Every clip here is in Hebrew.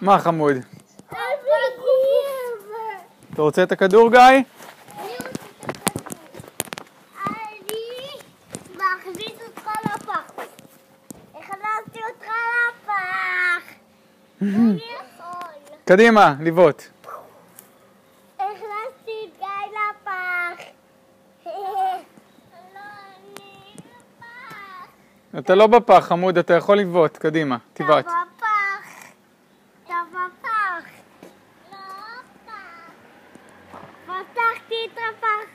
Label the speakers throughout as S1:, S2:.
S1: מה חמוד? אתה רוצה את הכדור, גיא?
S2: אני מכניס אותך לפח. הכנסתי אותך לפח. אני יכול.
S1: קדימה, לבעוט.
S2: הכנסתי את גיא לפח. אני בפח.
S1: אתה לא בפח, חמוד, אתה יכול לבעוט. קדימה, תבעט.
S2: אתה בפח. אתה בפח. לא פח. פתחתי את הפח.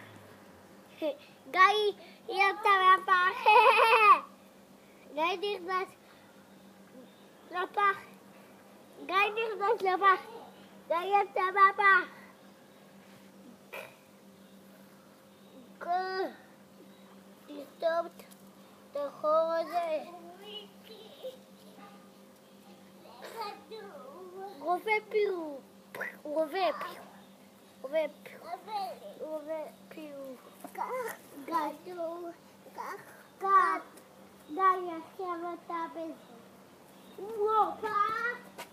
S2: גיא, יצא מהפח. גיא נכנס לפח. גיא נכנס לפח. גיא יצא מהפח. תסתום את החור הזה. רובה פירו. רובה פירו. רובה פירו. רובה פירו. גדול. גד. די, עכשיו אתה בזה. וואו, פאק.